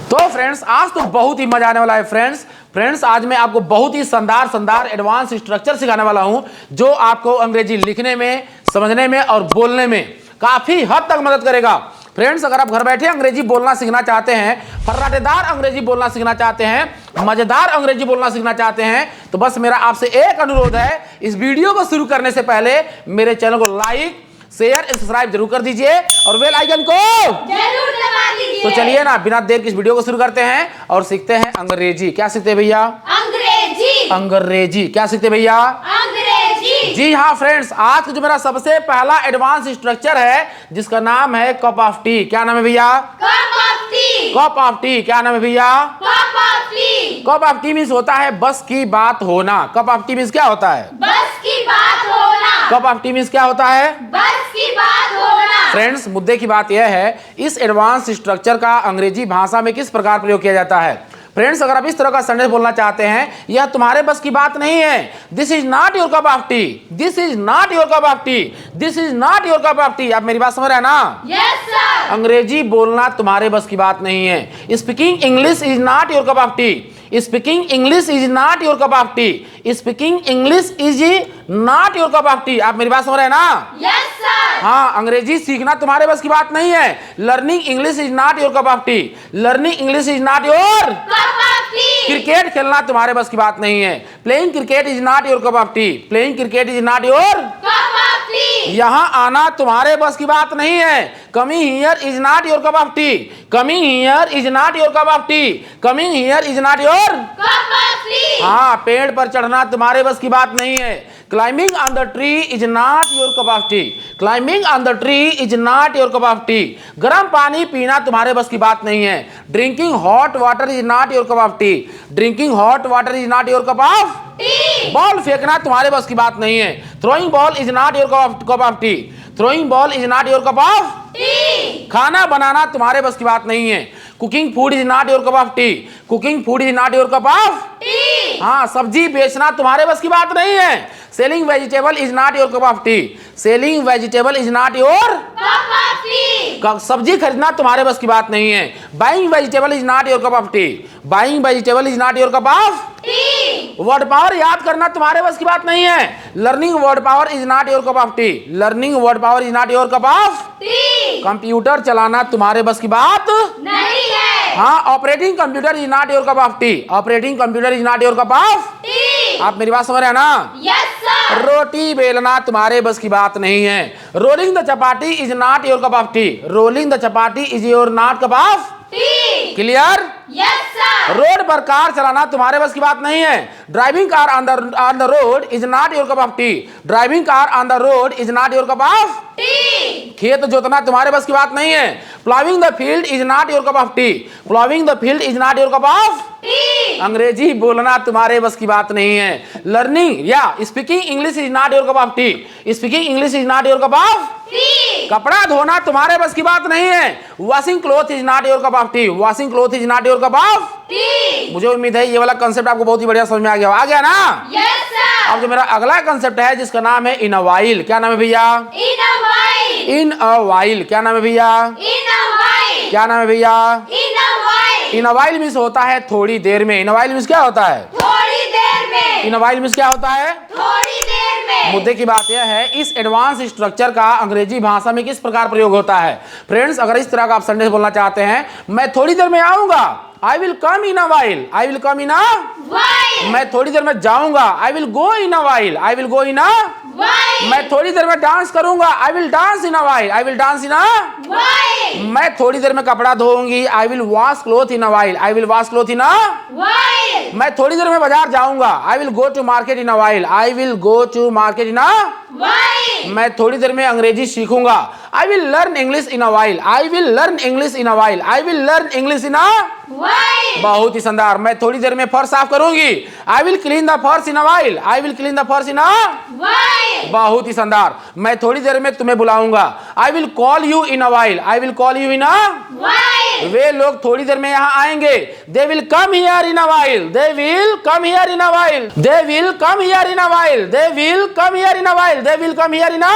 तो फ्रेंड्स आज तो बहुत ही मजा आने वाला है फ्रेंड्स आज मैं आपको बहुत ही शानदार एडवांस स्ट्रक्चर सिखाने वाला हूं जो आपको अंग्रेजी लिखने में, समझने में और बोलने में काफी हद तक मदद करेगा। फ्रेंड्स अगर आप घर बैठे अंग्रेजी बोलना सीखना चाहते हैं, फर्राटेदार अंग्रेजी बोलना सीखना चाहते हैं, मजेदार अंग्रेजी बोलना सीखना चाहते हैं, तो बस मेरा आपसे एक अनुरोध है, इस वीडियो को शुरू करने से पहले मेरे चैनल को लाइक, शेयर, सब्सक्राइब जरूर कर दीजिए और बेल आइकन को जरूर दबा दीजिए। तो चलिए ना बिना देर की इस वीडियो को शुरू करते हैं और सीखते हैं अंग्रेजी। क्या सीखते हैं भैया? अंग्रेजी। क्या सीखते हैं भैया? अंग्रेजी। जी हाँ फ्रेंड्स, आज का जो मेरा सबसे पहला एडवांस स्ट्रक्चर है जिसका नाम है कप ऑफ टी। क्या नाम है भैया? Cup of T. Cup of T. क्या नाम है भैया? Cup of T. Cup of T means होता है बस की बात होना। कप ऑफ टी मीन्स क्या होता है? बस की बात होना। कप ऑफ टी मीन्स क्या होता है? बस की बात होना। फ्रेंड्स मुद्दे की बात यह है इस एडवांस स्ट्रक्चर का अंग्रेजी भाषा में किस प्रकार प्रयोग किया जाता है। फ्रेंड्स अगर आप इस तरह का सेंटेंस बोलना चाहते हैं, यह तुम्हारे बस की बात नहीं है, this is not your cup of T, this is not your cup of T, this is not your cup of T. आप मेरी बात समझ रहे हैं ना? Yes sir. अंग्रेजी बोलना तुम्हारे बस की बात नहीं है। Speaking English is not your cup of T, speaking English is not your cup of T, speaking English is not your cup of T. आप मेरी बात समझ रहे हैं ना? Yes sir. हाँ, अंग्रेजी सीखना तुम्हारे बस की बात नहीं है। Learning English is not your cup of T, learning English is not your cup of T. Cricket खेलना तुम्हारे बस की बात नहीं है। Playing cricket is not your cup of T, playing cricket is not your cup of T. यहाँ आना तुम्हारे बस की बात नहीं है। Coming here is not your cup of T, coming here is not your cup of T, coming here is not your cup of T. हाँ, पेड़ पर चढ़ना तुम्हारे बस की बात नहीं है। Climbing on the tree is not your cup of T, climbing on the tree is not your cup of T. गर्म पानी पीना तुम्हारे बस की बात नहीं है। Drinking hot water is not your cup of T, drinking hot water is not your cup of T. Ball फेंकना तुम्हारे बस की बात नहीं है। Throwing ball is not your cup of T, throwing ball is not your cup of T. खाना बनाना तुम्हारे बस की बात नहीं है। Cooking food is not your cup of T, cooking food is not your cup of T. हाँ, सब्जी बेचना तुम्हारे बस की बात नहीं है। Selling vegetable is not your cup of T, selling vegetable is not your cup of T. सब्जी खरीदना तुम्हारे बस की बात नहीं है। Buying vegetable is not your cup of T, buying vegetable is not your cup of T. Word power याद करना तुम्हारे बस की बात नहीं है। Learning word power is not your cup of T, learning word power is not your cup of T. Computer चलाना तुम्हारे बस की बात नहीं है। हाँ, operating computer is not your cup of T, operating computer is not your cup of T. आप मेरी बात समझ रहे हैं ना? Yes sir. रोटी बेलना तुम्हारे बस की बात नहीं है। Rolling the chapati is not your cup of T, rolling the chapati is your not cup of T. Clear? Yes sir. Road पर कार चलाना तुम्हारे बस की बात नहीं है। Driving car on the road is not your cup of T, driving car on the road is not your cup of T. खेत जोतना तुम्हारे बस की बात नहीं है। Ploughing the field is not your cup of T, ploughing the field is not your cup of T. अंग्रेजी बोलना तुम्हारे बस की बात नहीं है। लर्निंग या speaking English is not your cup of T, speaking English is not your cup of T. कपड़ा धोना तुम्हारे बस की बात नहीं है। Washing cloth is not your cup of T, washing cloth is not your cup of T. मुझे उम्मीद है ये वाला कंसेप्ट आपको बहुत ही बढ़िया समझ में आ गया ना? Yes sir. अब जो मेरा अगला कंसेप्ट है जिसका नाम है इन अ वाइल। क्या नाम है भैया? In a while. In a while. क्या नाम है भैया? In a while. क्या नाम है भैया? In a while. In a while means होता है थोड़ी देर में। इन अ वाइल मीन्स क्या होता है? थोड़ी देर में। इन अ वाइल मीन्स क्या होता है? थोड़ी देर में। मुद्दे की बात यह है इस एडवांस स्ट्रक्चर का अंग्रेजी भाषा में किस प्रकार प्रयोग होता है। फ्रेंड्स अगर इस तरह का आप सेंटेंस बोलना चाहते हैं, मैं थोड़ी देर में आऊंगा, I will come in a while, I will come in a while. मैं थोड़ी देर में जाऊंगा, I will go in a while, I will go in a while. मैं थोड़ी देर में डांस करूंगा, I will dance in a while, I will dance in a while. मैं थोड़ी देर में कपड़ा धोऊंगी, I will wash cloth in a while, I will wash cloth in a while. मैं थोड़ी देर में बाजार जाऊंगा, I will go to market in a while, I will go to market in a while. मैं थोड़ी देर में अंग्रेजी सीखूंगा, I will learn English in a while, I will learn English in a while, I will learn English in a while. बहुत ही शानदार। मैं थोड़ी देर में फर्श साफ करूंगी, आई विल क्लीन द फर्श in a while, I will clean the फर्श इन अ वाइल। बहुत ही शानदार। मैं थोड़ी देर में तुम्हें बुलाऊंगा, I will call you in a while, I will call you in a while. वे लोग थोड़ी देर में यहाँ आएंगे, they will come here in a while, they will come here in a while, they will come here in a while, they will come here in a while, they will come here in a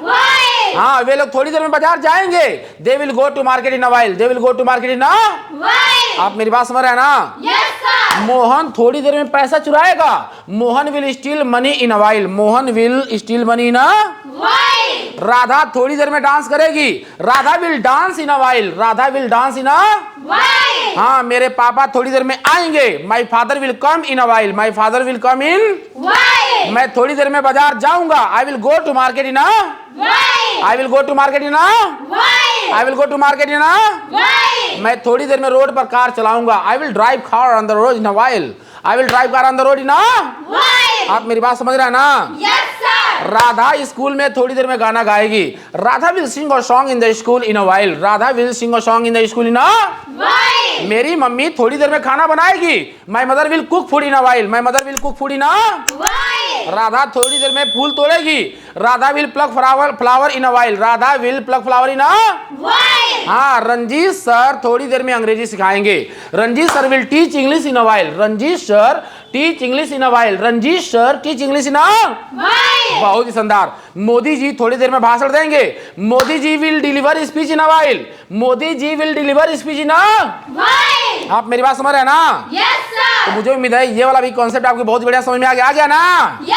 while. हाँ, वे लोग थोड़ी देर में बाजार जाएंगे, दे will go to market in a while, they will go to market in a while. आप मेरी बात समझ रहे हैं ना? Yes, sir. मोहन थोड़ी देर में पैसा चुराएगा। Mohan will steal money in a while. Mohan will steal money in a While. Radha थोड़ी देर में डांस करेगी। Radha will dance in a while. Radha will dance in a While. हाँ, मेरे पापा थोड़ी देर में आएंगे। My father will come in a while. My father will come in. While. मैं थोड़ी देर में बाजार जाऊंगा। I will go to market in a While. I will go to market in a While. I will go to market in a While. मैं थोड़ी देर में रोड पर कार चलाऊंगा। I will drive car on the road in a while. I will drive car on the road in a While. आप मेरी बात समझ रहे हैं ना? Yes, sir. राधा स्कूल में थोड़ी देर में गाना गाएगी। Radha will sing a song in the school in a while. Radha will sing a song in the school in a While. मेरी मम्मी थोड़ी देर में खाना बनाएगी। My mother will cook food in a while. My mother will cook food in a While. Radha थोड़ी देर में फूल तोड़ेगी। Radha will pluck flower in a while. Radha will pluck flower in a While. हाँ, रंजीत सर थोड़ी देर में अंग्रेजी सिखाएंगे। Ranjit sir will teach English in a while. Ranjit sir teach English in a while. Ranjit sir teach English in a While. बहुत ही शानदार। मोदी जी थोड़ी देर में भाषण देंगे। Modi ji will deliver speech in a while. Modi ji will deliver speech in a While. आप मेरी बात समझ रहे हैं ना? Yes, तो sir. मुझे उम्मीद है ये वाला भी कॉन्सेप्ट आपको बहुत बढ़िया समझ में आ गया ना? Yes,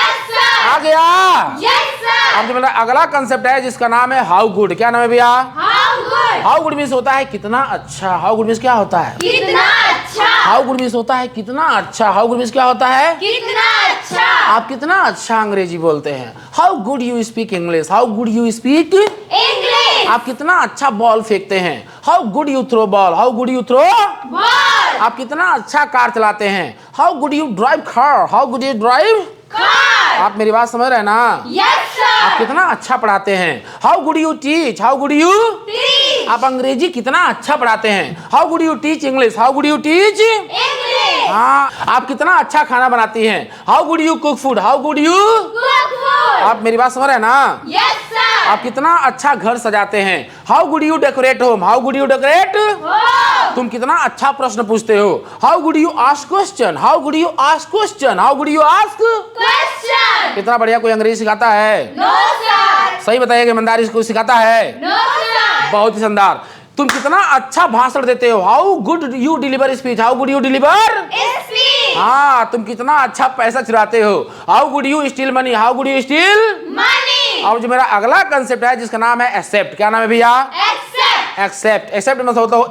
आ sir. गया। Yes, sir. अब जो मेरा अगला कंसेप्ट है जिसका नाम है हाउ गुड। क्या नाम है भैया? How good. How good means होता है कितना अच्छा। हाउ गुड मीन्स क्या होता है? कितना अच्छा. हाउ गुड मीन्स होता है कितना अच्छा। हाउ गुड मीन्स क्या होता है? कितना अच्छा. आप कितना अच्छा अंग्रेजी बोलते हैं। How good you speak English. How good you speak. English. आप कितना अच्छा बॉल फेंकते हैं। How good you throw ball. How good you throw. Ball. आप कितना अच्छा कार चलाते हैं। How good you drive car. How good you drive. Car. आप मेरी बात समझ रहे हैं ना? Yes, आप sir. कितना अच्छा पढ़ाते हैं। How good you teach. How good you. Teach. आप अंग्रेजी कितना अच्छा पढ़ाते हैं। How good you teach English. How good you teach. English. हाँ, आप कितना अच्छा खाना बनाती हैं। How good you cook food. How good you. Cook food. आप मेरी बात समझ रहे हैं ना? Yes, sir. आप कितना अच्छा घर सजाते हैं। How good you decorate home. How good you decorate. Oh. तुम कितना अच्छा प्रश्न पूछते हो। How good you ask question. How good you ask question. How good you ask. Question. कितना बढ़िया कोई अंग्रेजी सिखाता है? No, sir. सही बताइए कि ईमानदारी को सिखाता है? No, sir. बहुत ही शानदार। तुम कितना अच्छा भाषण देते हो। How good you deliver speech. How good you deliver. Speech. हाँ, तुम कितना अच्छा पैसा चुराते हो। How good you steel money. How good you steel. Money. अब जो मेरा अगला कंसेप्ट है जिसका नाम है एक्सेप्ट। क्या नाम है भैया? Accept. एक्सेप्ट। एक्सेप्ट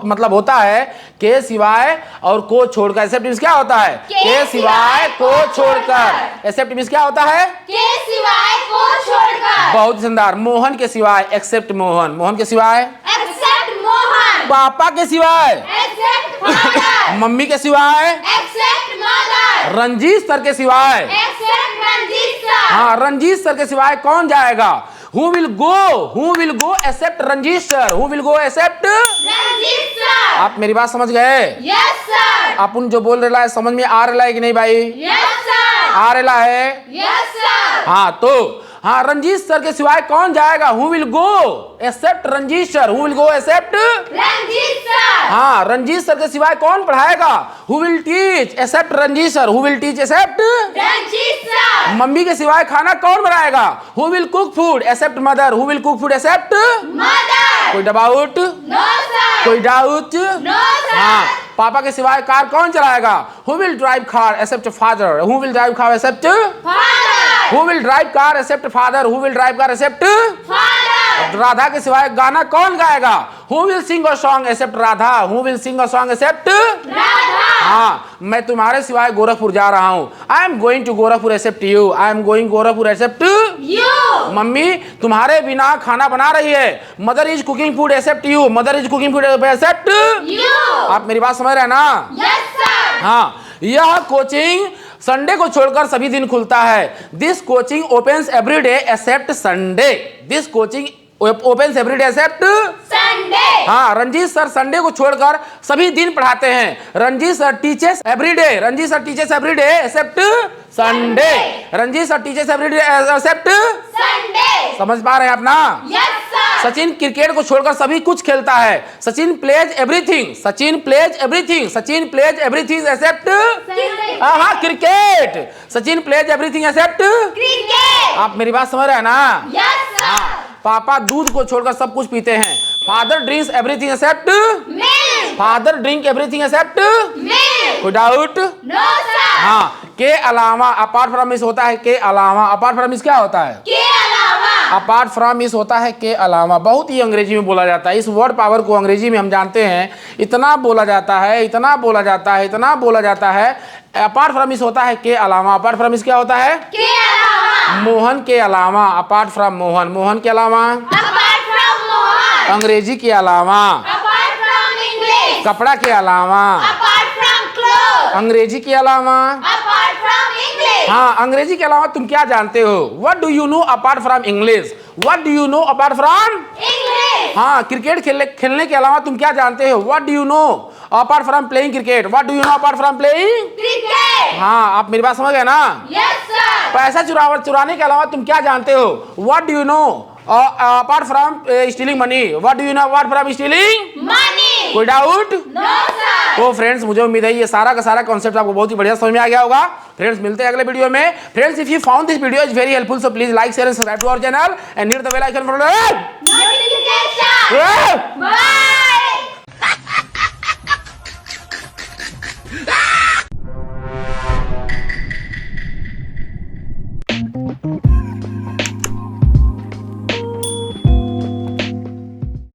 मतलब होता है के सिवाय और को छोड़कर। एक्सेप्ट मीन्स क्या होता है? के सिवाय को छोड़कर। एक्सेप्ट मीन्स क्या होता है? के सिवाय को छोड़कर. बहुत ही शानदार। मोहन के सिवाय। एक्सेप्ट मोहन। मोहन के सिवाय। Accept मोहन. पापा के सिवाय। Accept father. मम्मी के सिवाय। Accept mother. रंजीत सर के सिवाय। Accept Ranjit sir. हाँ, रंजीत सर के सिवाय कौन जाएगा? Who will go? Who will go except Ranjit sir? Who will go except? Ranjit sir. आप मेरी बात समझ गए? Yes, sir. अपन जो बोल रहा है समझ में आ रहा है कि नहीं भाई? Yes, sir. आ रहा है। Yes, sir. हाँ, तो हाँ, रंजीत सर के सिवाय कौन जाएगा? Who will go except Ranjit sir? Who will go except? Ranjit sir. हाँ, रंजीत सर के सिवाय कौन पढ़ाएगा? Who will teach except Ranjit sir? Who will teach except? Ranjit sir. Mummy के सिवाय खाना कौन बनाएगा? Who will cook food except mother? Who will cook food except? Mother. कोई डाउट? No, sir. कोई डाउट? No, sir. हाँ, पापा के सिवाय कार कौन चलाएगा? Who will drive car except father? Who will drive car except? Father. Who will drive car except father? Who will drive car except? Father. Radha के सिवाय गाना कौन गाएगा? Who will sing a song except Radha? Who will sing a song except? Radha. हाँ, मैं तुम्हारे सिवाय गोरखपुर जा रहा हूँ। I am going to Gorakhpur except you. I am going Gorakhpur except You. Mummy तुम्हारे बिना खाना बना रही है। Mother is cooking food except you. Mother is cooking food except. You. आप मेरी बात समझ रहे हैं ना? Yes, sir. हाँ, यह कोचिंग संडे को छोड़कर सभी दिन खुलता है। This coaching opens every day except Sunday. This coaching opens every day except. Sunday. हाँ, रंजीत सर संडे को छोड़कर सभी दिन पढ़ाते हैं। Ranjit sir teachers every day. Ranjit sir teachers every day except Sunday. Ranjit sir teachers every day except. Sunday. समझ पा रहे हैं आप ना? Yes, sir. सचिन क्रिकेट को छोड़कर सभी कुछ खेलता है। Sachin plays everything. Sachin plays everything. Sachin plays everything except. हाँ, cricket. Sachin plays everything except. Cricket. आप मेरी बात समझ रहे हैं ना? Yes, sir. पापा दूध को छोड़कर सब कुछ पीते हैं। Father drinks everything except. Milk. Father drink everything except, Milk. कोई डाउट? No, sir. हाँ, के अलावा, अपार्ट फ्रॉम इस होता है के अलावा, अपार्ट फ्रॉम इस क्या होता है? के अलावा. अपार्ट फ्रॉम इस होता है के अलावा। बहुत ही अंग्रेजी में बोला जाता है। इस वर्ड पावर को अंग्रेजी में हम जानते हैं, इतना बोला जाता है, इतना बोला जाता है, इतना बोला जाता है। अपार्ट फ्रॉम इस होता है के अलावा। अपार्ट फ्रॉम इस क्या होता है? के अलावा. मोहन के अलावा, अपार्ट फ्रॉम मोहन, मोहन के अलावा, Apart from Mohan. अंग्रेजी के अलावा, Apart from English. कपड़ा के अलावा, Apart from clothes. अंग्रेजी के अलावा। Apart from English. हाँ, अंग्रेजी के अलावा तुम क्या जानते हो? What do you know apart from English? What do you know apart from? English. हाँ, क्रिकेट खेलने के अलावा तुम क्या जानते हो? What do you know apart from playing cricket? What do you know apart from playing? Cricket. हाँ, आप मेरी बात समझ गए ना? Yes, sir. पैसा चुराने के अलावा तुम क्या जानते हो? What do you know apart from stealing money? What do you know apart from stealing? Money. कोई डाउट? No, sir. तो फ्रेंड्स, मुझे उम्मीद है ये सारा का सारा कॉन्सेप्ट आपको बहुत ही बढ़िया समझ में आ गया होगा। फ्रेंड्स, मिलते हैं अगले वीडियो में। Friends, if you found this video is very helpful, so please like, share and subscribe to our channel and hit the bell icon for Notification. Bye.